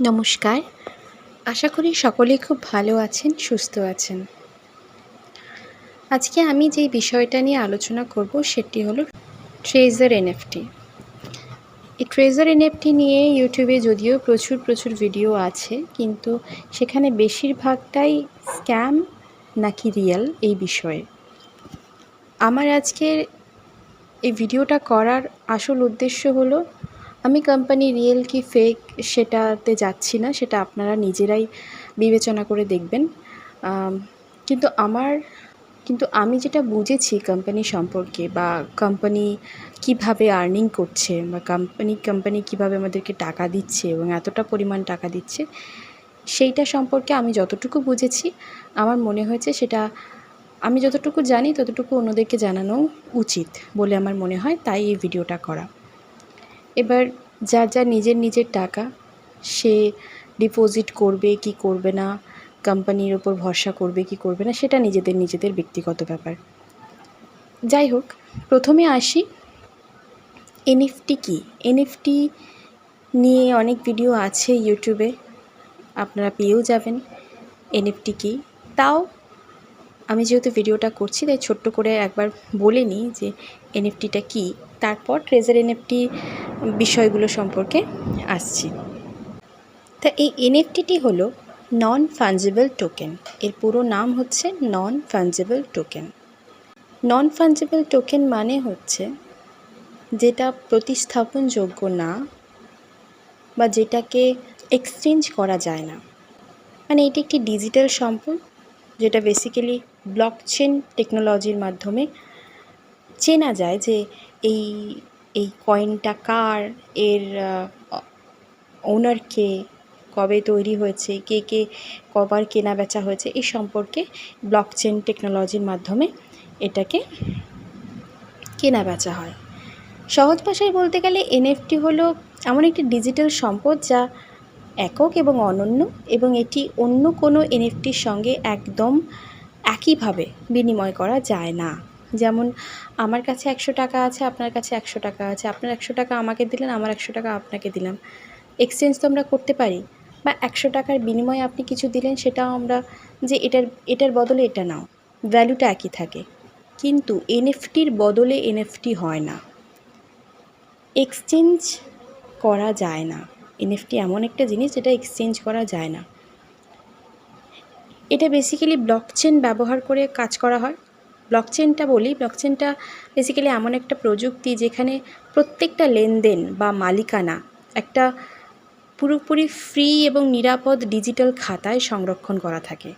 নমস্কার। আশা করি সকলেই খুব ভালো আছেন, সুস্থ আছেন। আজকে আমি যেই বিষয়টা নিয়ে আলোচনা করব সেটি হলো ট্রেজার এনএফটি। এই ট্রেজার এনএফটি নিয়ে ইউটিউবে যদিও প্রচুর ভিডিও আছে, কিন্তু সেখানে বেশিরভাগটাই স্ক্যাম নাকি রিয়েল এই বিষয়ে। আমার আজকের এই ভিডিওটা করার আসল উদ্দেশ্য হলো, আমি কোম্পানি রিয়েল কি ফেক সেটাতে যাচ্ছি না, সেটা আপনারা নিজেরাই বিবেচনা করে দেখবেন। কিন্তু আমি যেটা বুঝেছি কোম্পানি সম্পর্কে, বা কোম্পানি কিভাবে আর্নিং করছে, বা কোম্পানি কিভাবে আমাদেরকে টাকা দিচ্ছে এবং এতটা পরিমাণ টাকা দিচ্ছে, সেইটা সম্পর্কে আমি যতটুকু বুঝেছি, আমার মনে হয়েছে সেটা আমি যতটুকু জানি ততটুকু অন্যদেরকে জানানো উচিত বলে আমার মনে হয়, তাই এই ভিডিওটা করা। এবার যার নিজের টাকা সে ডিপোজিট করবে কি করবে না, কোম্পানির ওপর ভরসা করবে কি করবে না, সেটা নিজেদের ব্যক্তিগত ব্যাপার। যাই হোক, প্রথমে আসি এনএফটি কী। এনএফটি নিয়ে অনেক ভিডিও আছে ইউটিউবে, আপনারা পেয়েও যাবেন এনএফটি কী। তাও আমি যেহেতু ভিডিওটা করছি, তাই ছোট্ট করে একবার বলে নিই যে এনএফটিটা কী, তারপর ট্রেজার এনএফটি বিষয়গুলো সম্পর্কে আসছি। তা এই এনএফটিটি হলো নন ফাঞ্জিবল টোকেন। এর পুরো নাম হচ্ছে non fungible token. Non fungible token মানে হচ্ছে যেটা প্রতিস্থাপনযোগ্য না, বা যেটাকে এক্সচেঞ্জ করা যায় না। মানে এটি একটি ডিজিটাল সম্পদ, যেটা বেসিক্যালি ব্লকচেন টেকনোলজির মাধ্যমে চেনা যায় যে এই কয়েনটা কার, এর ওনার কে, কবে তৈরি হয়েছে, কে কবার কেনা বেচা হয়েছে, এই সম্পর্কে ব্লকচেন টেকনোলজির মাধ্যমে এটাকে কেনা বেচা হয়। সহজ ভাষায় বলতে গেলে এনএফটি হলো এমন একটি ডিজিটাল সম্পদ যা একক এবং অনন্য, এবং এটি অন্য কোনো এনএফটির সঙ্গে একদম একইভাবে বিনিময় করা যায় না। যেমন আমার কাছে 100 টাকা আছে, আপনার কাছে 100 টাকা আছে, আপনার 100 টাকা আমাকে দিলেন, আমার 100 টাকা আপনাকে দিলাম, এক্সচেঞ্জ তো আমরা করতে পারি। বা 100 টাকার বিনিময়ে আপনি কিছু দিলেন, সেটাও আমরা যে এটার বদলে এটা নাও, ভ্যালুটা একই থাকে। কিন্তু এনএফটির বদলে এনএফটি হয় না, এক্সচেঞ্জ করা যায় না। এনএফটি এমন একটা জিনিস যেটা এক্সচেঞ্জ করা যায় না। এটা বেসিক্যালি ব্লকচেন ব্যবহার করে কাজ করা হয়। ব্লকচেনটা বেসিক্যালি এমন একটা প্রযুক্তি যেখানে প্রত্যেকটা লেনদেন বা মালিকানা একটা পুরোপুরি ফ্রি এবং নিরাপদ ডিজিটাল খাতায় সংরক্ষণ করা থাকে।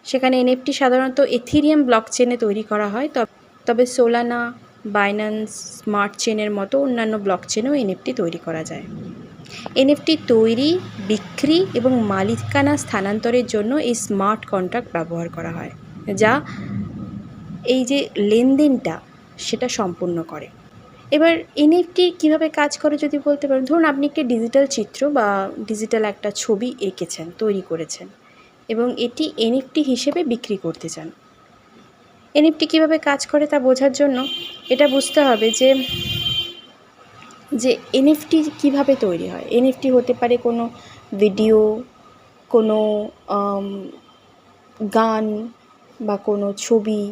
সেখানে এনএফটি সাধারণত এথেরিয়াম ব্লকচেনে তৈরি করা হয়, তবে সোলানা, বাইন্যান্স স্মার্ট চেনের মতো অন্যান্য ব্লকচেনেও এনএফটি তৈরি করা যায়। এনএফটি তৈরি, বিক্রি এবং মালিকানা স্থানান্তরের জন্য এই স্মার্ট কন্ট্রাক্ট ব্যবহার করা হয়, যা এই যে লেনদেনটা সেটা সম্পূর্ণ করে। এবার এনএফটি কীভাবে কাজ করে যদি বলতে পারেন, ধরুন আপনি একটি ডিজিটাল চিত্র বা ডিজিটাল একটা ছবি এঁকেছেন, তৈরি করেছেন, এবং এটি এনএফটি হিসেবে বিক্রি করতে চান। এনএফটি কীভাবে কাজ করে তা বোঝার জন্য এটা বুঝতে হবে যে এনএফটি কীভাবে তৈরি হয়। এনএফটি হতে পারে কোনো ভিডিও, কোনো গান বা কোনো ছবি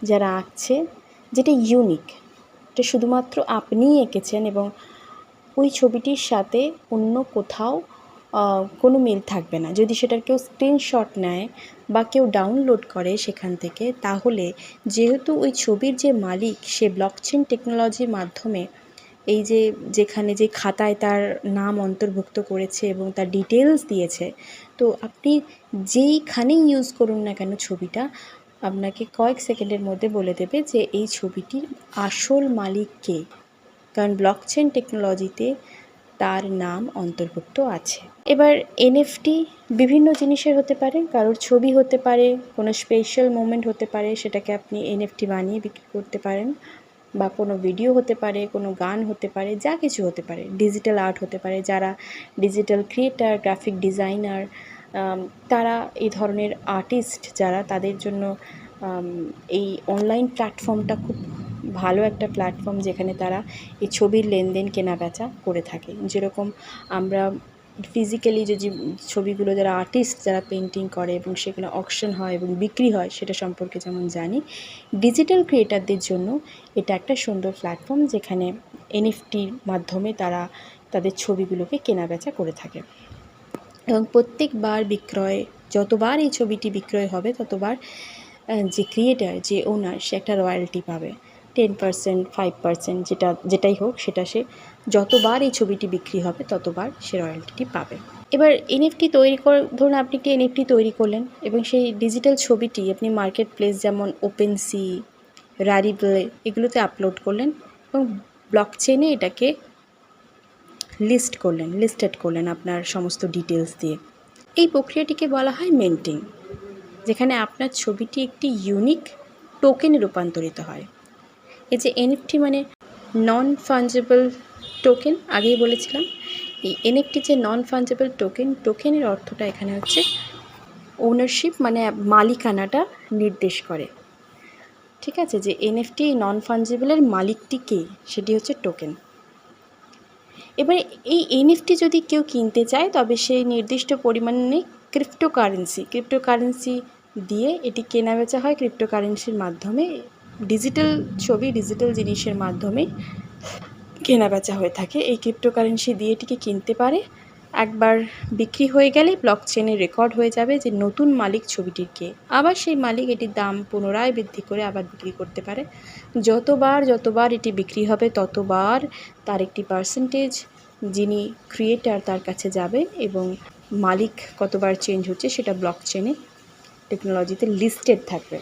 যারা আঁকছে, যেটা ইউনিক, এটা শুধুমাত্র আপনিই এঁকেছেন এবং ওই ছবিটির সাথে অন্য কোথাও কোনো মিল থাকবে না। যদি সেটার কেউ স্ক্রিনশট নেয় বা কেউ ডাউনলোড করে সেখান থেকে, তাহলে যেহেতু ওই ছবির যে মালিক সে ব্লকচেন টেকনোলজির মাধ্যমে এই যেখানে যে খাতায় তার নাম অন্তর্ভুক্ত করেছে এবং তার ডিটেলস দিয়েছে, তো আপনি যেইখানেই ইউজ করুন না কেন ছবিটা, আপনাকে কয়েক সেকেন্ডের মধ্যে বলে দেবে যে এই ছবিটির আসল মালিক কে, কারণ ব্লকচেন টেকনোলজিতে তার নাম অন্তর্ভুক্ত আছে। এবার এনএফটি বিভিন্ন জিনিসের হতে পারে, কারোর ছবি হতে পারে, কোনো স্পেশাল মোমেন্ট হতে পারে, সেটাকে আপনি এনএফটি বানিয়ে বিক্রি করতে পারেন, বা কোনো ভিডিও হতে পারে, কোনো গান হতে পারে, যা কিছু হতে পারে, ডিজিটাল আর্ট হতে পারে। যারা ডিজিটাল ক্রিয়েটার, গ্রাফিক ডিজাইনার, তারা এই ধরনের আর্টিস্ট যারা, তাদের জন্য এই অনলাইন প্ল্যাটফর্মটা খুব ভালো একটা প্ল্যাটফর্ম, যেখানে তারা এই ছবির লেনদেন কেনা বেচা করে থাকে। যেরকম আমরা ফিজিক্যালি যে ছবিগুলো যারা আর্টিস্ট যারা পেন্টিং করে এবং সেগুলো অকশন হয় এবং বিক্রি হয় সেটা সম্পর্কে যেমন জানি, ডিজিটাল ক্রিয়েটারদের জন্য এটা একটা সুন্দর প্ল্যাটফর্ম যেখানে এনএফটির মাধ্যমে তারা তাদের ছবিগুলোকে কেনাবেচা করে থাকে এবং প্রত্যেকবার বিক্রয়, যতবার এই ছবিটি বিক্রয় হবে ততবার যে ক্রিয়েটার, যে ওনার, সে একটা রয়্যালটি পাবে 10%, 5%, যেটাই হোক, সেটা সে যতবার এই ছবিটি বিক্রি হবে ততবার সে রয়্যালটিটি পাবে। এবার এনএফটি তৈরি ধরুন আপনি একটি এনএফটি তৈরি করলেন এবং সেই ডিজিটাল ছবিটি আপনি মার্কেট প্লেস যেমন ওপেনসি, রারিবল এগুলোতে আপলোড করলেন এবং ব্লকচেনে এটাকে লিস্টেড করলেন আপনার সমস্ত ডিটেলস দিয়ে। এই প্রক্রিয়াটিকে বলা হয় মিন্টিং, যেখানে আপনার ছবিটি একটি ইউনিক টোকেনে রূপান্তরিত হয়। এই যে এনএফটি মানে নন ফাঞ্জেবল টোকেন, আগেই বলেছিলাম, এই এনএফটি যে নন ফাঞ্জেবল টোকেনের অর্থটা এখানে হচ্ছে ওনারশিপ, মানে মালিকানাটা নির্দেশ করে। ঠিক আছে, যে এনএফটি নন ফাঞ্জেবলের মালিকটি কে, সেটি হচ্ছে টোকেন। এবারে এই এনএফটি যদি কেউ কিনতে চায় তবে সেই নির্দিষ্ট পরিমাণে ক্রিপ্টোকারেন্সি দিয়ে এটি কেনাবেচা হয়। ক্রিপ্টোকারেন্সির মাধ্যমে ডিজিটাল ছবি, ডিজিটাল জিনিসের মাধ্যমে কেনাবেচা হয়ে থাকে। এই ক্রিপ্টোকারেন্সি দিয়ে এটিকে কিনতে পারে। একবার বিক্রি হয়ে গেলে ব্লকচেনে রেকর্ড হয়ে যাবে যে নতুন মালিক ছবিটির কে। আবার সেই মালিক এটির দাম পুনরায় বৃদ্ধি করে আবার বিক্রি করতে পারে। যতবার এটি বিক্রি হবে ততবার তার একটি পার্সেন্টেজ যিনি ক্রিয়েটার তার কাছে যাবে এবং মালিক কতবার চেঞ্জ হচ্ছে সেটা ব্লকচেনে টেকনোলজিতে লিস্টেড থাকবে,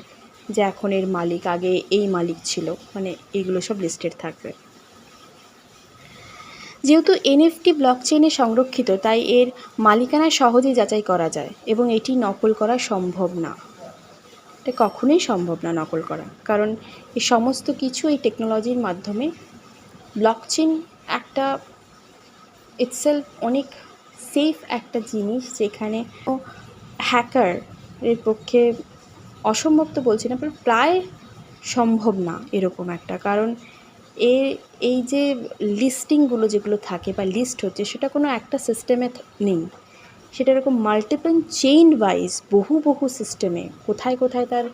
যে এখন এর মালিক, আগে এই মালিক ছিল, মানে এইগুলো সব লিস্টেড থাকবে। যেহেতু এনএফটি ব্লকচেনে সংরক্ষিত তাই এর মালিকানা সহজেই যাচাই করা যায় এবং এটি নকল করা সম্ভব না। এটা কখনোই সম্ভব না নকল করা, কারণ এই সমস্ত কিছু এই টেকনোলজির মাধ্যমে। ব্লকচেন একটা ইটসেলফ অনেক সেফ একটা জিনিস, যেখানে হ্যাকারের পক্ষে অসম্ভব তো বলছি না, প্রায় সম্ভব না এরকম একটা, কারণ এই যে লিস্টিংগুলো যেগুলো থাকে বা লিস্ট হচ্ছে সেটা কোনো একটা সিস্টেমে নেই, সেটা এরকম মাল্টিপল চেইন ওয়াইজ বহু সিস্টেমে কোথায় তার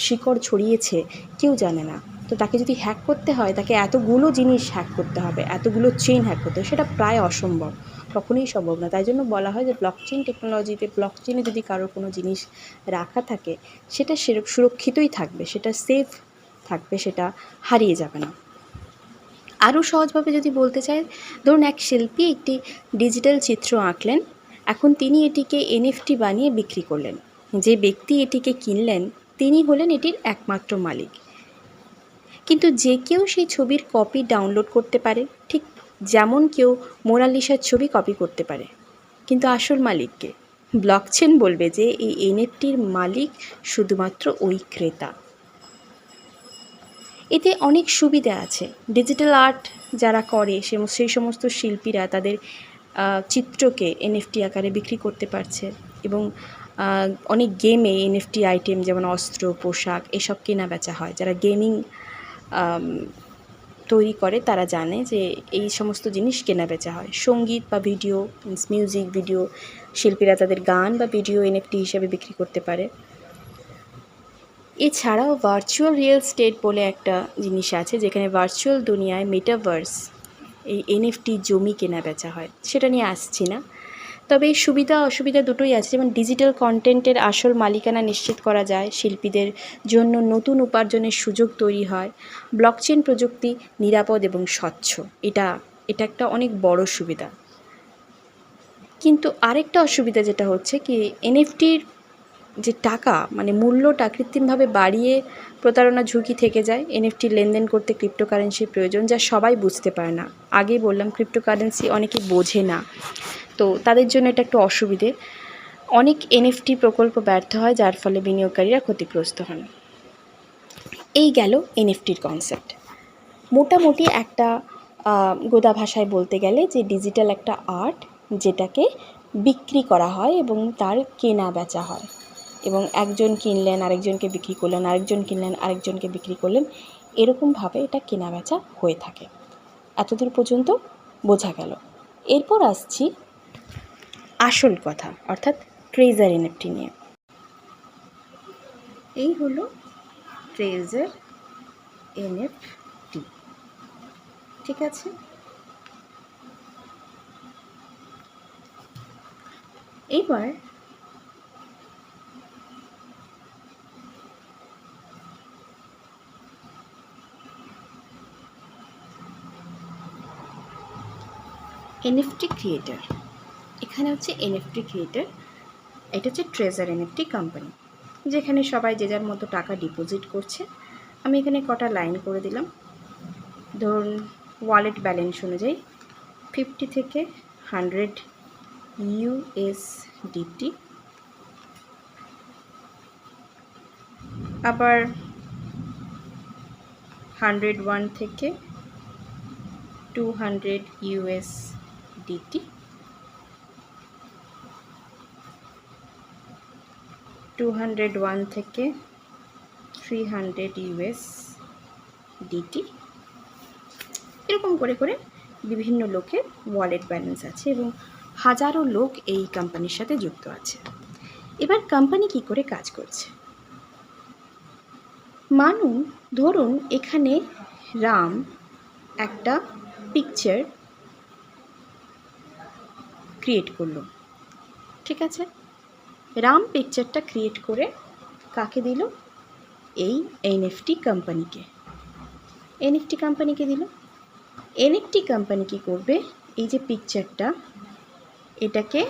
শিকড় ছড়িয়েছে কেউ জানে না। তো তাকে যদি হ্যাক করতে হয় তাকে এতগুলো জিনিস হ্যাক করতে হবে, এতগুলো চেইন হ্যাক করতে হবে, সেটা প্রায় অসম্ভব, কখনোই সম্ভব না। তাই জন্য বলা হয় যে ব্লকচেন টেকনোলজিতে, ব্লকচেনে যদি কারোর কোনো জিনিস রাখা থাকে সেটা সুরক্ষিতই থাকবে, সেটা সেফ থাকবে, সেটা হারিয়ে যাবে না। আরও সহজভাবে যদি বলতে চাই, ধরুন এক শিল্পী একটি ডিজিটাল চিত্র আঁকলেন, এখন তিনি এটিকে এনএফটি বানিয়ে বিক্রি করলেন। যে ব্যক্তি এটিকে কিনলেন তিনি হলেন এটির একমাত্র মালিক, কিন্তু যে কেউ সেই ছবির কপি ডাউনলোড করতে পারে, ঠিক যেমন কেউ মোনালিসার ছবি কপি করতে পারে। কিন্তু আসল মালিককে ব্লকচেন বলবে যে এই এনএফটির মালিক শুধুমাত্র ওই ক্রেতা। এতে অনেক সুবিধা আছে। ডিজিটাল আর্ট যারা করে সেই সমস্ত শিল্পীরা তাদের চিত্রকে এনএফটি আকারে বিক্রি করতে পারছে এবং অনেক গেমে এনএফটি আইটেম যেমন অস্ত্র, পোশাক এসব কেনা বেচা হয়। যারা গেমিং তৈরি করে তারা জানে যে এই সমস্ত জিনিস কেনা বেচা হয়। সঙ্গীত বা ভিডিও, মিউজিক ভিডিও শিল্পীরা তাদের গান বা ভিডিও এনএফটি হিসেবে বিক্রি করতে পারে। এছাড়াও ভার্চুয়াল রিয়েল এস্টেট বলে একটা জিনিস আছে, যেখানে ভার্চুয়াল দুনিয়ায় মেটাভার্স এই এনএফটি জমি কেনা বেচা হয়। সেটা নিয়ে আসছি না, তবে এই সুবিধা অসুবিধা দুটোই আছে। যেমন ডিজিটাল কন্টেন্টের আসল মালিকানা নিশ্চিত করা যায়, শিল্পীদের জন্য নতুন উপার্জনের সুযোগ তৈরি হয়, ব্লকচেন প্রযুক্তি নিরাপদ এবং স্বচ্ছ, এটা একটা অনেক বড় সুবিধা। কিন্তু আরেকটা অসুবিধা যেটা হচ্ছে কি, এনএফটির যে টাকা, মানে মূল্যটা কৃত্রিমভাবে বাড়িয়ে প্রতারণা ঝুঁকি থেকে যায়। এনএফটি লেনদেন করতে ক্রিপ্টোকারেন্সির প্রয়োজন, যা সবাই বুঝতে পারে না। আগেই বললাম ক্রিপ্টোকারেন্সি অনেকে বোঝে না, তো তাদের জন্য এটা একটু অসুবিধে। অনেক এনএফটি প্রকল্প ব্যর্থ হয়, যার ফলে বিনিয়োগকারীরা ক্ষতিগ্রস্ত হন। এই গেল এনএফটির কনসেপ্ট। মোটামুটি একটা গোদা ভাষায় বলতে গেলে যে ডিজিটাল একটা আর্ট যেটাকে বিক্রি করা হয় এবং তার কেনা বেচা হয়, এবং একজন কিনলেন আরেকজনকে বিক্রি করলেন, আরেকজন কিনলেন আরেকজনকে বিক্রি করলেন, এরকমভাবে এটা কেনা বেচা হয়ে থাকে। এতদূর পর্যন্ত বোঝা গেল। এরপর আসছি আসল কথা, অর্থাৎ ট্রেজার এনএফটি নিয়ে। এই হলো ট্রেজার এনএফটি, ঠিক আছে। এবার এনএফটি ক্রিয়েটার, এখানে হচ্ছে এনএফটি ক্রিয়েটার, এটা হচ্ছে ট্রেজার এনএফটি কোম্পানি, যেখানে সবাই যে যার মতো টাকা ডিপোজিট করছে। আমি এখানে কটা লাইন করে দিলাম। ধরুন ওয়ালেট ব্যালেন্স অনুযায়ী 50 থেকে 100 USDT, আবার 101 থেকে 200 USDT, 201 থেকে 300 USDT, এরকম করে করে বিভিন্ন লোকের ওয়ালেট ব্যালেন্স আছে এবং হাজারো লোক এই কোম্পানির সাথে যুক্ত আছে। এবার কোম্পানি কি করে কাজ করছে? ধরুন এখানে রাম একটা পিকচার ক্রিয়েট করলো, ঠিক আছে। রাম পিকচারটা ক্রিয়েট করে কাকে দিল? এই এনএফটি কোম্পানিকে। এনএফটি কোম্পানিকে দিল। এনএফটি কোম্পানি কী করবে? এই যে পিকচারটা, এটাকে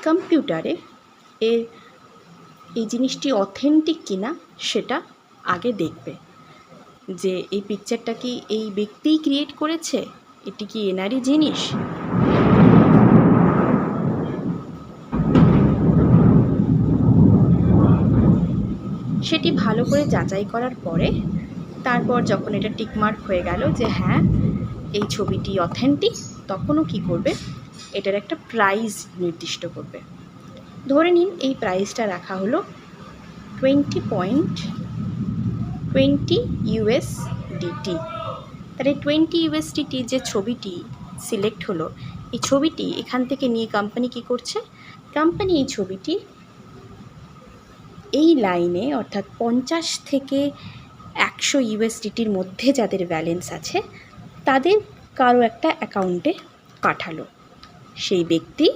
কম্পিউটারে এই জিনিসটি অথেন্টিক কিনা সেটা আগে দেখবে, যে এই পিকচারটা কি এই ব্যক্তিই ক্রিয়েট করেছে, এটি কি এনারই জিনিস। সেটি ভালো করে যাচাই করার পরে তারপর যখন এটা টিকমার্ক হয়ে গেল যে হ্যাঁ এই ছবিটি অথেন্টিক, তখনও কি করবে? এটার একটা প্রাইস নির্দিষ্ট করবে। ধরে নিন এই প্রাইসটা রাখা হলো 20 USDT। তাহলে 20 USDT যে ছবিটি সিলেক্ট হলো, এই ছবিটি এখান থেকে নিয়ে কোম্পানি কি করছে? কোম্পানি এই ছবিটি এই লাইনে, অর্থাৎ 50 থেকে 100 USDTর মধ্যে যাদের ব্যালেন্স আছে তাদের কারো একটা অ্যাকাউন্টে পাঠালো। সেই ব্যক্তি,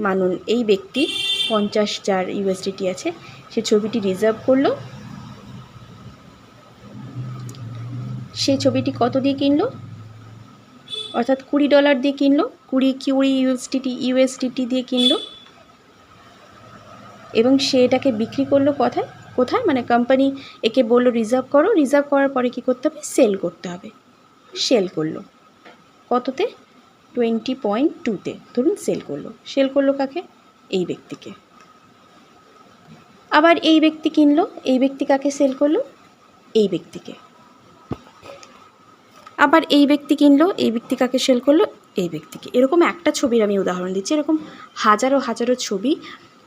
মানুন এই ব্যক্তি 50 যার USDT আছে, সে ছবিটি রিজার্ভ করলো। সেই ছবিটি কত দিয়ে কিনলো? অর্থাৎ $20 দিয়ে কিনলো, 20 USDT দিয়ে কিনলো, এবং সে এটাকে বিক্রি করলো কোথায়? মানে কোম্পানি একে বললো রিজার্ভ করো, রিজার্ভ করার পরে কী করতে হবে? সেল করতে হবে। সেল করলো কততে? 20.2-তে ধরুন সেল করলো কাকে? এই ব্যক্তিকে। আবার এই ব্যক্তি কিনলো, এই ব্যক্তি কাকে সেল করলো? এই ব্যক্তিকে। আবার এই ব্যক্তি কিনলো, এই ব্যক্তি কাকে সেল করলো? এই ব্যক্তিকে। এরকম একটা ছবির আমি উদাহরণ দিচ্ছি, এরকম হাজারো হাজারো ছবি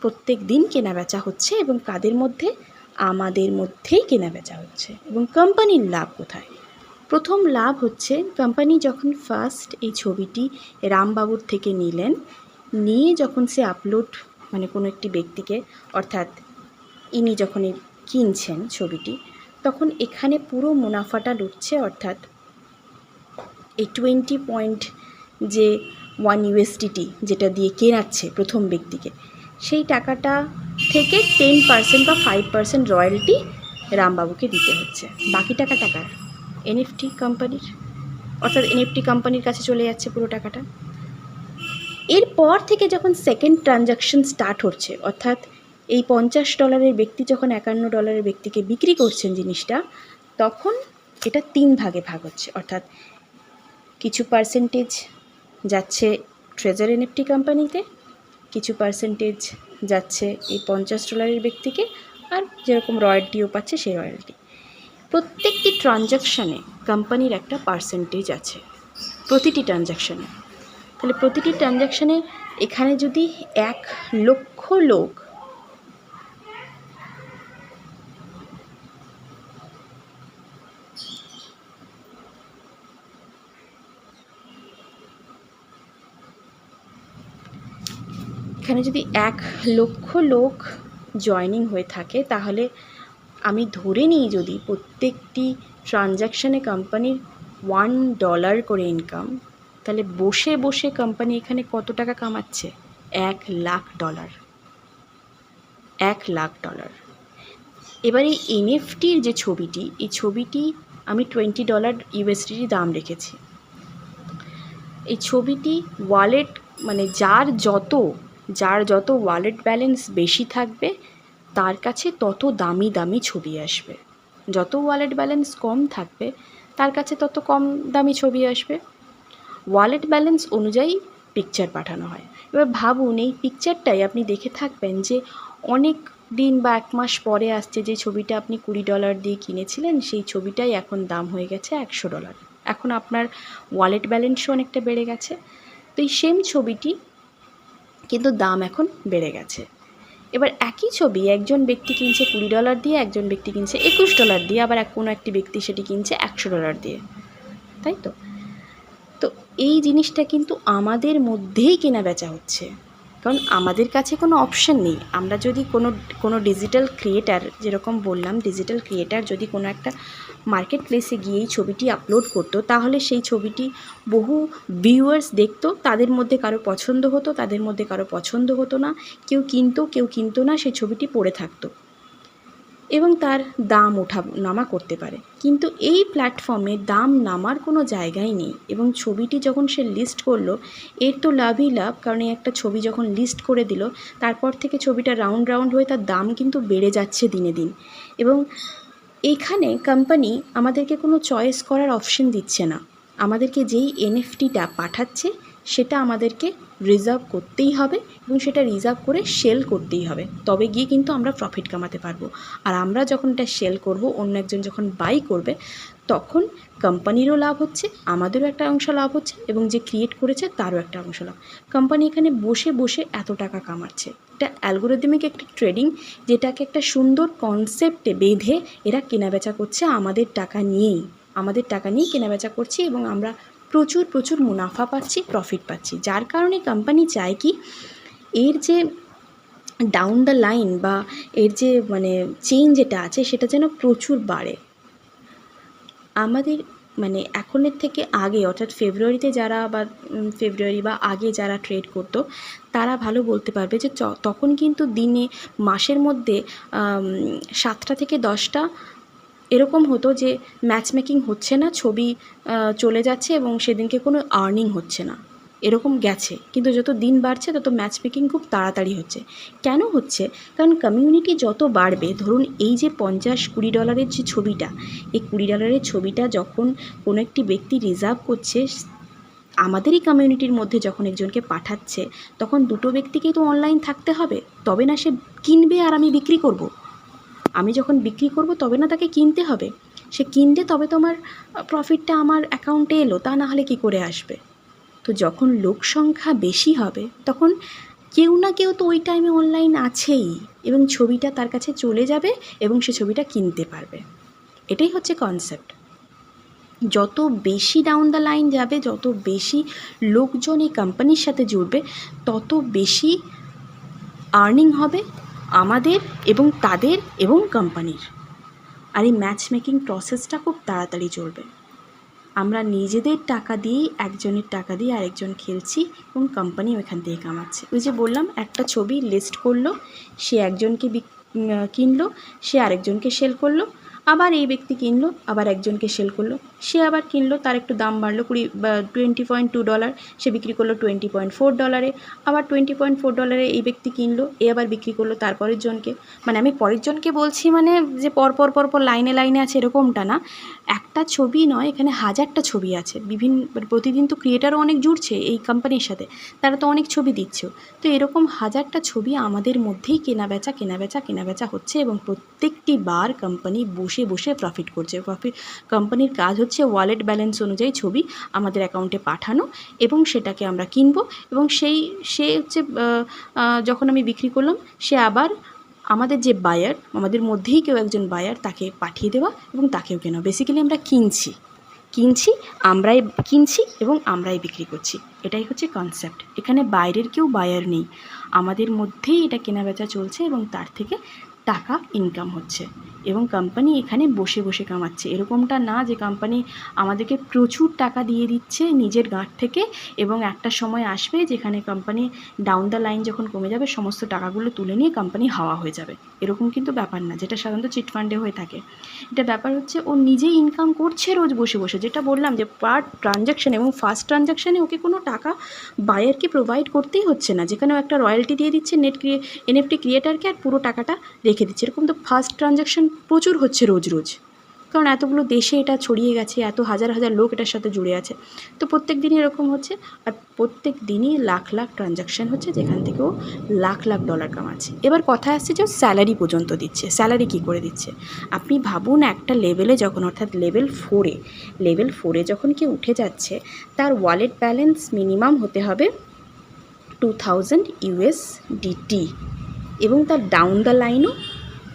প্রত্যেক দিন কেনাবেচা হচ্ছে, এবং কাদের মধ্যে? আমাদের মধ্যেই কেনাবেচা হচ্ছে। এবং কোম্পানির লাভ কোথায়? প্রথম লাভ হচ্ছে কোম্পানি যখন ফার্স্ট এই ছবিটি রামবাবুর থেকে নিয়ে যখন সে আপলোড, মানে কোনো একটি ব্যক্তিকে, অর্থাৎ ইনি যখন কিনছেন ছবিটি, তখন এখানে পুরো মুনাফাটা লুটছে, অর্থাৎ এই 20.1 USDT যেটা দিয়ে কেনাচ্ছে প্রথম ব্যক্তিকে, সেই টাকাটা থেকে 10% বা 5% রয়্যালটি রামবাবুকে দিতে হচ্ছে। বাকি টাকা এনএফটি কোম্পানির, অর্থাৎ এনএফটি কোম্পানির কাছে চলে যাচ্ছে পুরো টাকাটা। এরপর থেকে যখন সেকেন্ড ট্রানজাকশন স্টার্ট হচ্ছে, অর্থাৎ এই $50 ব্যক্তি যখন $51 ব্যক্তিকে বিক্রি করছেন জিনিসটা, তখন এটা 3 ভাগে ভাগ হচ্ছে, অর্থাৎ কিছু পার্সেন্টেজ যাচ্ছে ট্রেজার এনএফটি কোম্পানিতে, কিছু পার্সেন্টেজ যাচ্ছে এই $50 ব্যক্তিকে, আর যেরকম রয়্যালটিও পাচ্ছে সেই রয়্যালটি। প্রত্যেকটি ট্রানজাকশানে কোম্পানির একটা পার্সেন্টেজ আছে, প্রতিটি ট্রানজাকশানে। তাহলে প্রতিটি ট্রানজাকশানে এখানে যদি 1 লক্ষ লোক এখানে যদি 1,00,000 লোক জয়েনিং হয়ে থাকে, তাহলে আমি ধরে নিই যদি প্রত্যেকটি ট্রানজ্যাকশানে কোম্পানির $1 করে ইনকাম, তাহলে বসে বসে কোম্পানি এখানে কত টাকা কামাচ্ছে? $1,00,000। $1,00,000। এবার এই এনএফটির যে ছবিটি, এই ছবিটি আমি $20 USD দাম রেখেছি। এই ছবিটি ওয়ালেট মানে যার যত ওয়ালেট ব্যালেন্স বেশি থাকবে তার কাছে তত দামি দামি ছবি আসবে। যত ওয়ালেট ব্যালেন্স কম থাকবে তার কাছে তত কম দামি ছবি আসবে। ওয়ালেট ব্যালেন্স অনুযায়ী পিকচার পাঠানো হয়। এবার ভাবুন, এই পিকচারটাই আপনি দেখে থাকবেন যে অনেক দিন বা 1 মাস পরে আসছে, যে ছবিটা আপনি $20 দিয়ে কিনেছিলেন সেই ছবিটাই এখন দাম হয়ে গেছে $100। এখন আপনার ওয়ালেট ব্যালেন্সও অনেকটা বেড়ে গেছে। তো এই সেম ছবিটি কিন্তু দাম এখন বেড়ে গেছে। এবার একই ছবি একজন ব্যক্তি কিনছে $20 দিয়ে, একজন ব্যক্তি কিনছে $21 দিয়ে, আবার কোনো একটি ব্যক্তি সেটি কিনছে $100 দিয়ে, তাই তো? তো এই জিনিসটা কিন্তু আমাদের মধ্যেই কেনা বেচা হচ্ছে, কারণ আমাদের কাছে কোনো অপশান নেই। আমরা যদি কোনো ডিজিটাল ক্রিয়েটার, যেরকম বললাম, ডিজিটাল ক্রিয়েটার যদি কোনো একটা মার্কেট প্লেসে গিয়ে এই ছবিটি আপলোড করতো, তাহলে সেই ছবিটি বহু ভিউয়ার্স দেখতো, তাদের মধ্যে কারো পছন্দ হতো, তাদের মধ্যে কারো পছন্দ হতো না, কেউ কিনতো না, সেই ছবিটি পড়ে থাকতো এবং তার দাম ওঠা নামা করতে পারে। কিন্তু এই প্ল্যাটফর্মে দাম নামার কোনো জায়গাই নেই, এবং ছবিটি যখন সে লিস্ট করলো, এর তো লাভই লাভ, কারণ এই একটা ছবি যখন লিস্ট করে দিল, তারপর থেকে ছবিটা রাউন্ড হয়ে তার দাম কিন্তু বেড়ে যাচ্ছে দিনে দিন। এবং এইখানে কোম্পানি আমাদেরকে কোনো চয়েস করার অপশন দিচ্ছে না। আমাদেরকে যেই এনএফটিটা পাঠাচ্ছে সেটা আমাদেরকে রিজার্ভ করতেই হবে, এবং সেটা রিজার্ভ করে সেল করতেই হবে, তবে গিয়ে কিন্তু আমরা প্রফিট কামাতে পারবো। আর আমরা যখন এটা সেল করব, অন্য একজন যখন বাই করবে, তখন কোম্পানিরও লাভ হচ্ছে, আমাদেরও একটা অংশ লাভ হচ্ছে, এবং যে ক্রিয়েট করেছে তারও একটা অংশ লাভ। কোম্পানি এখানে বসে বসে এত টাকা কামাচ্ছে। এটা অ্যালগোরিদমিক একটা ট্রেডিং, যেটাকে একটা সুন্দর কনসেপ্টে বেঁধে এরা কেনাবেচা করছে আমাদের টাকা নিয়েই। আমাদের টাকা নিয়েই কেনাবেচা করছি, এবং আমরা প্রচুর মুনাফা পাচ্ছি, প্রফিট পাচ্ছি। যার কারণে কোম্পানি চায় কি, এর যে ডাউন দ্য লাইন বা এর যে মানে চেইন যেটা আছে, সেটা যেন প্রচুর বাড়ে। আমাদের মানে এখনের থেকে আগে, অর্থাৎ ফেব্রুয়ারিতে যারা বা ফেব্রুয়ারি বা আগে যারা ট্রেড করতো, তারা ভালো বলতে পারবে যে তখন কিন্তু দিনে, মাসের মধ্যে 7টা থেকে 10টা এরকম হতো যে ম্যাচ মেকিং হচ্ছে না, ছবি চলে যাচ্ছে এবং সেদিনকে কোনো আর্নিং হচ্ছে না, এরকম গেছে। কিন্তু যত দিন বাড়ছে তত ম্যাচ মেকিং খুব তাড়াতাড়ি হচ্ছে। কেন হচ্ছে? কারণ কমিউনিটি যত বাড়বে, ধরুন এই যে $50-20 যে ছবিটা, এই $20 ছবিটা যখন কোনো একটি ব্যক্তি রিজার্ভ করছে, আমাদেরই কমিউনিটির মধ্যে যখন একজনকে পাঠাচ্ছে, তখন দুটো ব্যক্তিকেই তো অনলাইন থাকতে হবে, তবে না সে কিনবে আর আমি বিক্রি করব। আমি যখন বিক্রি করব তবে না তাকে কিনতে হবে, সে কিনলে তবে তো আমার প্রফিটটা আমার অ্যাকাউন্টে এলো, তা না হলে কী করে আসবে? তো যখন লোক সংখ্যা বেশি হবে, তখন কেউ না কেউ তো ওই টাইমে অনলাইন আছেই, এবং ছবিটা তার কাছে চলে যাবে এবং সে ছবিটা কিনতে পারবে। এটাই হচ্ছে কনসেপ্ট। যত বেশি ডাউন দ্য লাইন যাবে, যত বেশি লোকজন এই কোম্পানির সাথে জুড়বে, তত বেশি আর্নিং হবে আমাদের এবং তাদের এবং কোম্পানির। আর এই ম্যাচ মেকিং প্রসেসটা খুব তাড়াতাড়ি চলবে। আমরা নিজেদের টাকা দিয়েই, একজনের টাকা দিয়ে আরেকজন খেলছি, এবং কোম্পানিও এখান থেকে কামাচ্ছে। ওই যে বললাম, একটা ছবি লিস্ট করলো, সে একজনকে কিনলো, সে আরেকজনকে সেল করলো, আবার এই ব্যক্তি কিনলো, আবার একজনকে সেল করলো, সে আবার কিনলো, তার একটু দাম বাড়লো, $20.2, সে বিক্রি করলো $20.4, আবার $20.4 এই ব্যক্তি কিনলো, এ আবার বিক্রি করলো তার পরের জনকে। মানে আমি পরের জনকে বলছি, মানে যে পরপর লাইনে আছে এরকমটা না। একটা ছবি নয়, এখানে হাজারটা ছবি আছে। প্রতিদিন তো ক্রিয়েটারও অনেক জুড়ছে এই কোম্পানির সাথে, তারা তো অনেক ছবি দিচ্ছেও। তো এরকম হাজারটা ছবি আমাদের মধ্যেই কেনাবেচা হচ্ছে, এবং প্রত্যেকটি বার কোম্পানি বসে প্রফিট করছে। কোম্পানির কাজ হচ্ছে ওয়ালেট ব্যালেন্স অনুযায়ী ছবি আমাদের অ্যাকাউন্টে পাঠানো, এবং সেটাকে আমরা কিনবো, এবং সে হচ্ছে যখন আমি বিক্রি করলাম, সে আবার আমাদের যে বায়ার, আমাদের মধ্যেই কেউ একজন বায়ার, তাকে পাঠিয়ে দেওয়া এবং তাকেও কেনা। বেসিক্যালি আমরা কিনছি এবং আমরাই বিক্রি করছি, এটাই হচ্ছে কনসেপ্ট। এখানে বাইরের কেউ বায়ার নেই, আমাদের মধ্যেই এটা কেনাবেচা চলছে এবং তার থেকে টাকা ইনকাম হচ্ছে এবং কোম্পানি এখানে বসে বসে কামাচ্ছে। এরকমটা না যে কোম্পানি আমাদেরকে প্রচুর টাকা দিয়ে দিচ্ছে নিজের গাঁট থেকে এবং একটা সময় আসবে যেখানে কোম্পানি ডাউন দ্য লাইন যখন কমে যাবে সমস্ত টাকাগুলো তুলে নিয়ে কোম্পানি হাওয়া হয়ে যাবে, এরকম কিন্তু ব্যাপার না, যেটা সাধারণত চিটফান্ডে হয়ে থাকে। এটা ব্যাপার হচ্ছে ও নিজেই ইনকাম করছে রোজ বসে বসে, যেটা বললাম যে পার ট্রানজ্যাকশান এবং ফার্স্ট ট্রানজ্যাকশানে ওকে কোনো টাকা বায়ারকে প্রোভাইড করতেই হচ্ছে না, যেখানেও একটা রয়্যালটি দিয়ে দিচ্ছে এনএফটি ক্রিয়েটারকে আর পুরো টাকাটা রেখে দিচ্ছে। এরকম তো ফার্স্ট ট্রানজ্যাকশান প্রচুর হচ্ছে রোজ রোজ, কারণ এতগুলো দেশে এটা ছড়িয়ে গেছে, এত হাজার হাজার লোক এটার সাথে জুড়ে আছে। তো প্রত্যেক দিনই এরকম হচ্ছে, আর প্রত্যেক দিনই লাখ লাখ ট্রানজ্যাকশান হচ্ছে, যেখান থেকেও লাখ লাখ ডলার কামাচ্ছে। এবার কথা আসছে যে স্যালারি পর্যন্ত দিচ্ছে। স্যালারি কী করে দিচ্ছে আপনি ভাবুন, একটা লেভেলে যখন, অর্থাৎ লেভেল ফোরে যখন কেউ উঠে যাচ্ছে, তার ওয়ালেট ব্যালেন্স মিনিমাম হতে হবে 2000 USDT এবং তার ডাউন দ্য লাইনও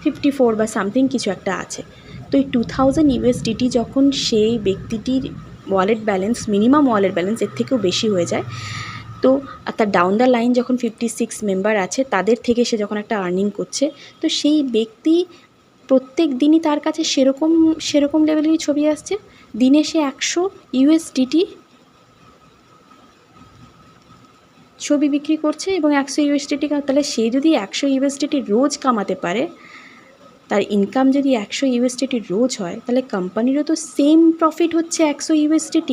54 বা সামথিং কিছু একটা আছে। তো এই 2000 USDT যখন সেই ব্যক্তিটির wallet balance, minimum wallet balance এর থেকেও বেশি হয়ে যায়, তো তার ডাউন দ্য লাইন যখন 56 মেম্বার আছে তাদের থেকে সে যখন একটা আর্নিং করছে, তো সেই ব্যক্তি প্রত্যেক দিনই তার কাছে সেরকম লেভেলেরই ছবি আসছে। দিনে সে 100 USDT ছবি বিক্রি করছে এবং 100 USDT, তাহলে সে যদি 100 USDT রোজ কামাতে পারে, তার ইনকাম যদি 100 USDT রোজ হয়, তাহলে কোম্পানিরও তো সেম প্রফিট হচ্ছে 100 USDT।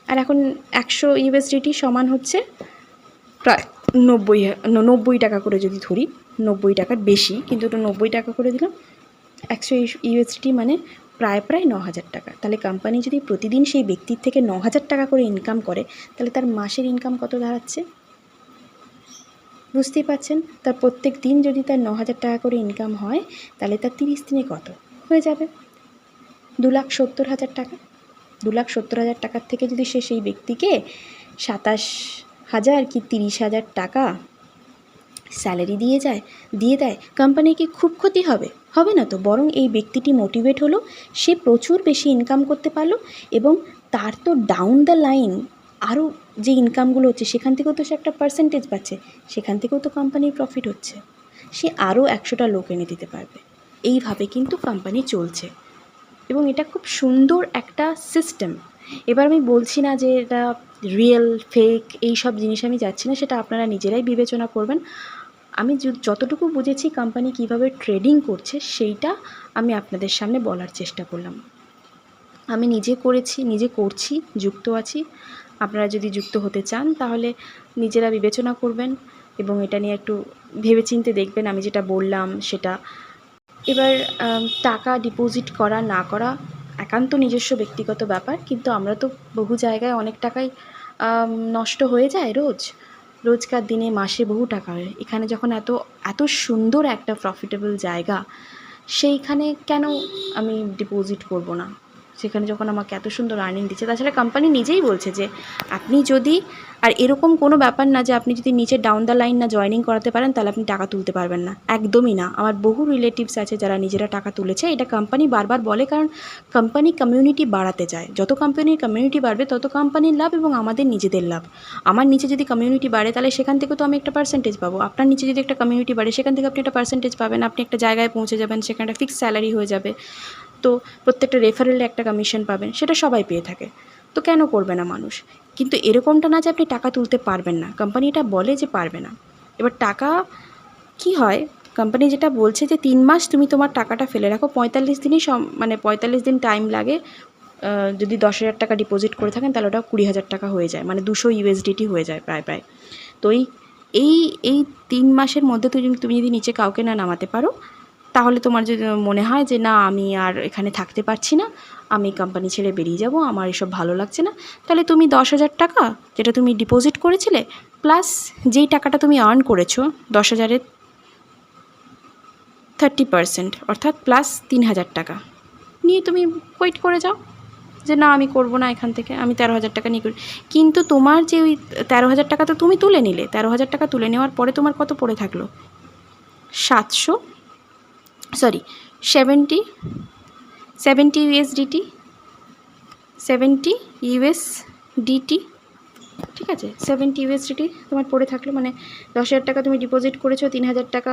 আর এখন 100 USDT সমান হচ্ছে প্রায় 90 টাকা করে যদি ধরি, 90 টাকার বেশি, কিন্তু ওটা 90 টাকা করে দিলাম। 100 USDT মানে প্রায় 9,000 টাকা। তাহলে কোম্পানি যদি প্রতিদিন সেই ব্যক্তির থেকে 9,000 টাকা করে ইনকাম করে, তাহলে তার মাসের ইনকাম কত দাঁড়াচ্ছে বুঝতেই পারছেন। তার প্রত্যেক দিন যদি তার 9,000 টাকা করে ইনকাম হয়, তাহলে তার 30 দিনে কত হয়ে যাবে? 2,70,000 টাকা। 2,70,000 টাকার থেকে যদি সে সেই ব্যক্তিকে 27,000 কি 30,000 টাকা স্যালারি দিয়ে দেয়, কোম্পানির কি খুব ক্ষতি হবে? হবে না তো, বরং এই ব্যক্তিটি মোটিভেট হলো, সে প্রচুর বেশি ইনকাম করতে পারলো এবং তার তো ডাউন দ্য লাইন আরও যে ইনকামগুলো হচ্ছে সেখান থেকেও তো সে একটা পার্সেন্টেজ পাচ্ছে, সেখান থেকেও তো কোম্পানির প্রফিট হচ্ছে, সে আরও 100টা লোক এনে দিতে পারবে। এইভাবে কিন্তু কোম্পানি চলছে এবং এটা খুব সুন্দর একটা সিস্টেম। এবার আমি বলছি না যে এটা রিয়েল ফেক এই সব জিনিস আমি যাচ্ছি না, সেটা আপনারা নিজেরাই বিবেচনা করবেন। আমি যতটুকু বুঝেছি কোম্পানি কিভাবে ট্রেডিং করছে সেইটা আমি আপনাদের সামনে বলার চেষ্টা করলাম। আমি নিজে করছি, যুক্ত আছি। আপনারা যদি যুক্ত হতে চান তাহলে নিজেরা বিবেচনা করবেন এবং এটা নিয়ে একটু ভেবেচিন্তে দেখবেন আমি যেটা বললাম সেটা। এবার টাকা ডিপোজিট করা না করা একান্ত নিজস্ব ব্যক্তিগত ব্যাপার, কিন্তু আমরা তো বহু জায়গায় অনেক টাকাই নষ্ট হয়ে যায় রোজকার দিনে, মাসে বহু টাকা হয়। এখানে যখন এত সুন্দর একটা প্রফিটেবল জায়গা, সেইখানে কেন আমি ডিপোজিট করব না? সেখানে যখন আমাকে এত সুন্দর আর্নিং দিচ্ছে, তাছাড়া কোম্পানি নিজেই বলছে যে আপনি যদি, আর এরকম কোনো ব্যাপার না যে আপনি যদি নিচে ডাউন দ্য লাইন না জয়েনিং করাতে পারেন তাহলে আপনি টাকা তুলতে পারবেন না, একদমই না। আমার বহু রিলেটিভস আছে যারা নিজেরা টাকা তুলেছে, এটা কোম্পানি বারবার বলে, কারণ কোম্পানি কমিউনিটি বাড়াতে চায়। যত কোম্পানির কমিউনিটি বাড়বে তত কোম্পানির লাভ এবং আমাদের নিজেদের লাভ। আমার নিচে যদি কমিউনিটি বাড়ে তাহলে সেখান থেকে তো আমি একটা পার্সেন্টেজ পাবো, আপনার নিচে যদি একটা কমিউনিটি বাড়ে সেখান থেকে আপনি একটা পার্সেন্টেজ পাবেন, আপনি একটা জায়গায় পৌঁছে যাবেন, সেখানে একটা ফিক্সড স্যালারি হয়ে যাবে, তো প্রত্যেকটা রেফারেলে একটা কমিশন পাবেন, সেটা সবাই পেয়ে থাকে। তো কেন করবে না মানুষ? কিন্তু এরকমটা না যে আপনি টাকা তুলতে পারবেন না, কোম্পানি এটা বলে যে পারবে না। এবার টাকা কি হয়, কোম্পানি যেটা বলছে যে 3 মাস তুমি তোমার টাকাটা ফেলে রাখো, 45 দিনই 45 দিন টাইম লাগে। যদি 10,000 টাকা ডিপোজিট করে থাকেন তাহলে ওটা 20,000 টাকা হয়ে যায়, মানে 200 USDT হয়ে যায় প্রায়। তো এই 3 মাসের মধ্যে তুমি যদি নিচে কাউকে না নামাতে পারো, তাহলে তোমার যদি মনে হয় যে না আমি আর এখানে থাকতে পারছি না, আমি কোম্পানি ছেড়ে বেরিয়ে যাব, আমার এসব ভালো লাগছে না, তাহলে তুমি 10,000 টাকা যেটা তুমি ডিপোজিট করেছিলে প্লাস যেই টাকাটা তুমি আর্ন করেছো 10,000-এর 30%, অর্থাৎ প্লাস 3,000 টাকা নিয়ে তুমি কোয়েট করে যাও যে না আমি করব না এখান থেকে, আমি 13,000 টাকা নিয়ে করি। কিন্তু তোমার যে ওই 13,000 টাকা তো তুমি তুলে নিলে, 13,000 টাকা তুলে নেওয়ার পরে তোমার কত পড়ে থাকলো? 70 70 USDT, 70 USDT, ঠিক আছে। 70 USDT তোমার পড়ে থাকলো, মানে 10,000 টাকা তুমি ডিপোজিট করেছো, 3,000 টাকা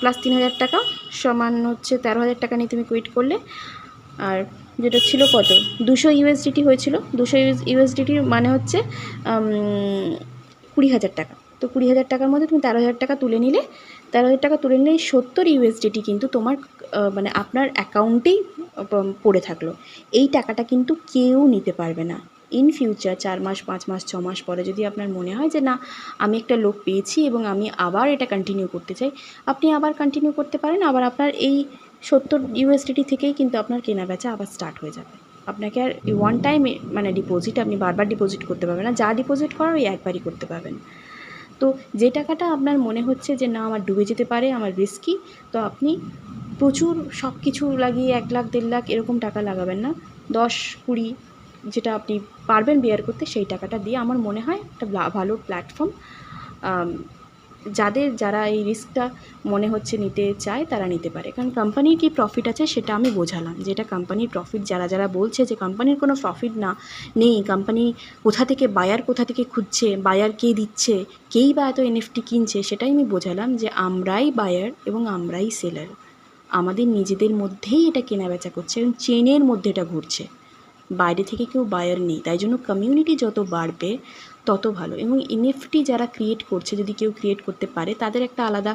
প্লাস 3,000 টাকা সমান হচ্ছে 13,000 টাকা নিয়ে তুমি কুইট করলে। আর যেটা ছিল কত, 200 USDT হয়েছিল। 200 USDTর মানে হচ্ছে 20,000 টাকা। তো 20,000 টাকার মধ্যে তুমি 13,000 টাকা তুলে নিলে। 13,000 টাকা তুলে নিলে 70 USDT কিন্তু তোমার মানে আপনার অ্যাকাউন্টেই পড়ে থাকলো। এই টাকাটা কিন্তু কেউ নিতে পারবে না। ইন ফিউচার 4 মাস, 5 মাস, 6 মাস পরে যদি আপনার মনে হয় যে না, আমি একটা লোক পেয়েছি এবং আমি আবার এটা কন্টিনিউ করতে চাই, আপনি আবার কন্টিনিউ করতে পারেন। আবার আপনার এই 70 USDT থেকেই কিন্তু আপনার কেনা বেচা আবার স্টার্ট হয়ে যাবে। আপনাকে আর ওয়ান টাইম মানে ডিপোজিট আপনি বারবার ডিপোজিট করতে পারবেন না। যা ডিপোজিট করার ওই একবারই করতে পারবেন। তো যে টাকাটা আপনার মনে হচ্ছে যে না আমার ডুবে যেতে পারে, আমার রিস্কি, তো আপনি প্রচুর সব কিছু লাগিয়ে 1 লাখ 1.5 লাখ এরকম টাকা লাগাবেন না। 10-20 যেটা আপনি পারবেন বেয়ার করতে, সেই টাকাটা দিয়ে আমার মনে হয় একটা ভালো প্ল্যাটফর্ম। যারা এই রিস্কটা মনে হচ্ছে নিতে চায় তারা নিতে পারে। কারণ কোম্পানির কী প্রফিট আছে সেটা আমি বোঝালাম, যেটা কোম্পানির প্রফিট। যারা বলছে যে কোম্পানির কোনো প্রফিট নেই, কোম্পানি কোথা থেকে বায়ার কোথা থেকে খুঁজছে, বায়ার কে দিচ্ছে, কেই বা এত এনএফটি কিনছে, সেটাই আমি বোঝালাম যে আমরাই বায়ার এবং আমরাই সেলার। আমাদের নিজেদের মধ্যেই এটা কেনাবেচা করছে এবং চেনের মধ্যে এটা ঘুরছে, বাইরে থেকে কেউ বায়ার নেই। তাই জন্য কমিউনিটি যত বাড়বে তত ভালো। এবং এনএফটি যারা ক্রিয়েট করছে, যদি কেউ ক্রিয়েট করতে পারে, তাদের একটা আলাদা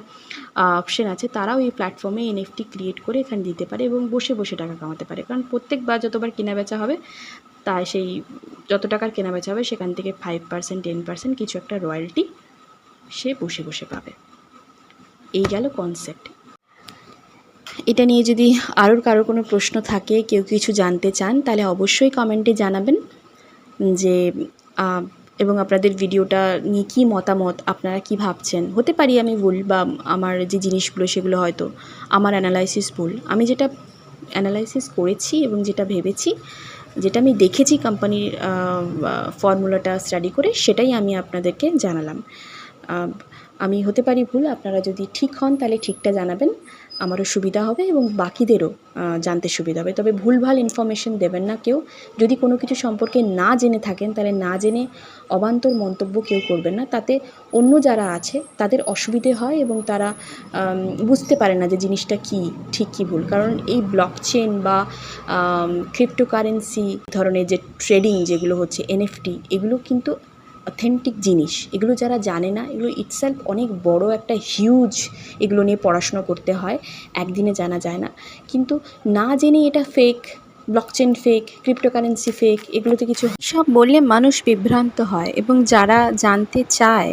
অপশন আছে। তারাও এই প্ল্যাটফর্মে এনএফটি ক্রিয়েট করে এখানে দিতে পারে এবং বসে বসে টাকা কামাতে পারে। কারণ প্রত্যেকবার যতবার কেনাবেচা হবে, তাই সেই যত টাকার কেনাবেচা হবে সেখান থেকে 5%, 10% কিছু একটা রয়্যালটি সে বসে বসে পাবে। এই গেল কনসেপ্ট। এটা নিয়ে যদি কারোর কোনো প্রশ্ন থাকে, কেউ কিছু জানতে চান, তাহলে অবশ্যই কমেন্টে জানাবেন যে এবং আপনাদের ভিডিওটা নিয়ে কী মতামত, আপনারা কি ভাবছেন। হতে পারি আমি ভুল, বা আমার যে জিনিসগুলো সেগুলো হয়তো আমার অ্যানালাইসিস ভুল। আমি যেটা অ্যানালাইসিস করেছি এবং যেটা ভেবেছি, যেটা আমি দেখেছি কোম্পানির ফর্মুলাটা স্টাডি করে, সেটাই আমি আপনাদেরকে জানালাম। আমি হতে পারি ভুল, আপনারা যদি ঠিক হন তাহলে ঠিকটা জানাবেন, আমারও সুবিধা হবে এবং বাকিদেরও জানতে সুবিধা হবে। তবে ভুলভাল ইনফরমেশন দেবেন না কেউ। যদি কোনো কিছু সম্পর্কে না জেনে থাকেন, তাহলে না জেনে অবান্তর মন্তব্য কেউ করবেন না। তাতে অন্য যারা আছে তাদের অসুবিধে হয় এবং তারা বুঝতে পারে না যে জিনিসটা কি ঠিক কি ভুল। কারণ এই ব্লকচেন বা ক্রিপ্টোকারেন্সি ধরনের যে ট্রেডিং যেগুলো হচ্ছে, এনএফটি, এগুলো কিন্তু অথেন্টিক জিনিস। এগুলো যারা জানে না, এগুলো ইটসেলফ অনেক বড় একটা হিউজ, এগুলো নিয়ে পড়াশোনা করতে হয়, একদিনে জানা যায় না। কিন্তু না জেনে এটা fake, blockchain fake, cryptocurrency fake, এগুলোতে কিছু সব বললে মানুষ বিভ্রান্ত হয়। এবং যারা জানতে চায়,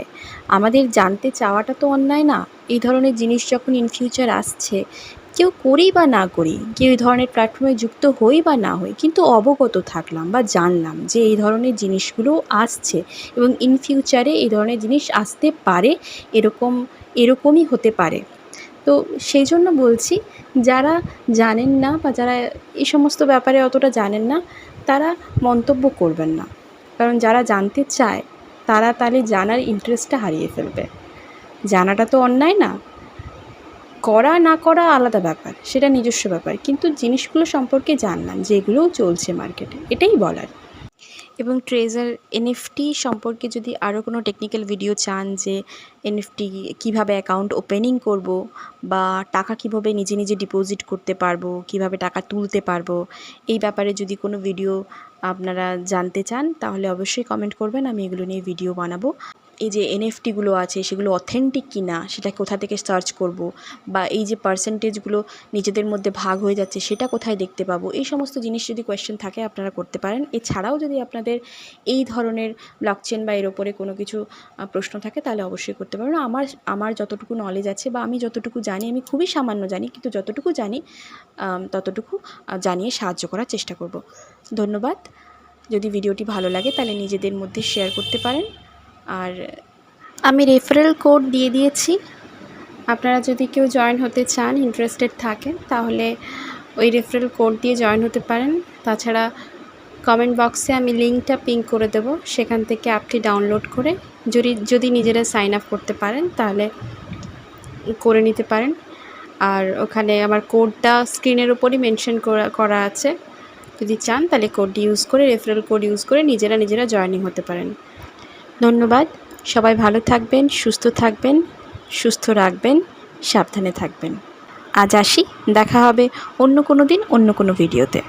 আমাদের জানতে চাওয়াটা তো অন্যায় না। এই ধরনের জিনিস যখন ইন ফিউচার আসছে, কেউ করি বা না করি, কেউ এই ধরনের প্ল্যাটফর্মে যুক্ত হই বা না হই, কিন্তু অবগত থাকলাম বা জানলাম যে এই ধরনের জিনিসগুলো আসছে এবং ইন ফিউচারে এই ধরনের জিনিস আসতে পারে, এরকমই হতে পারে। তো সেই জন্য বলছি, যারা জানেন না বা যারা এই সমস্ত ব্যাপারে অতটা জানেন না, তারা মন্তব্য করবেন না। কারণ যারা জানতে চায় তারা তাহলে জানার ইন্টারেস্টটা হারিয়ে ফেলবে। জানাটা তো অন্যায় না, করা না করা আলাদা ব্যাপার, সেটা নিজস্ব ব্যাপার। কিন্তু জিনিসগুলো সম্পর্কে জানলাম যে এগুলোও চলছে মার্কেটে, এটাই বলার। এবং ট্রেজার এনএফটি সম্পর্কে যদি আরও কোনো টেকনিক্যাল ভিডিও চান, যে এনএফটি কীভাবে অ্যাকাউন্ট ওপেনিং করব, বা টাকা কীভাবে নিজে নিজে ডিপোজিট করতে পারবো, কীভাবে টাকা তুলতে পারবো, এই ব্যাপারে যদি কোনো ভিডিও আপনারা জানতে চান, তাহলে অবশ্যই কমেন্ট করবেন, আমি এগুলো নিয়ে ভিডিও বানাবো। এই যে এনএফটিগুলো আছে সেগুলো অথেন্টিক কি না, সেটা কোথা থেকে সার্চ করব, বা এই যে পার্সেন্টেজগুলো নিজেদের মধ্যে ভাগ হয়ে যাচ্ছে সেটা কোথায় দেখতে পাবো, এই সমস্ত জিনিস যদি কোয়েশ্চেন থাকে আপনারা করতে পারেন। এছাড়াও যদি আপনাদের এই ধরনের ব্লকচেন বা এর ওপরে কোনো কিছু প্রশ্ন থাকে, তাহলে অবশ্যই করতে পারেন। আমার যতটুকু নলেজ আছে বা আমি যতটুকু জানি, আমি খুবই সামান্য জানি, কিন্তু যতটুকু জানি ততটুকু জানিয়ে সাহায্য করার চেষ্টা করব। ধন্যবাদ। যদি ভিডিওটি ভালো লাগে তাহলে নিজেদের মধ্যে শেয়ার করতে পারেন। আর আমি রেফারেল কোড দিয়ে দিয়েছি, আপনারা যদি কেউ জয়েন হতে চান, ইন্টারেস্টেড থাকেন, তাহলে ওই রেফারেল কোড দিয়ে জয়েন হতে পারেন। তাছাড়া কমেন্ট বক্সে আমি লিঙ্কটা পিং করে দেব, সেখান থেকে অ্যাপটি ডাউনলোড করে যদি নিজেরা সাইন আপ করতে পারেন তাহলে করে নিতে পারেন। আর ওখানে আমার কোডটা স্ক্রিনের ওপরই মেনশন করা আছে। যদি চান তাহলে কোডটি ইউজ করে, রেফারেল কোড ইউজ করে নিজেরা জয়েনিং হতে পারেন। ধন্যবাদ। সবাই ভালো থাকবেন, সুস্থ থাকবেন, সুস্থ রাখবেন, সাবধানে থাকবেন। আজ আসি, দেখা হবে অন্য কোনো দিন অন্য কোনো ভিডিওতে।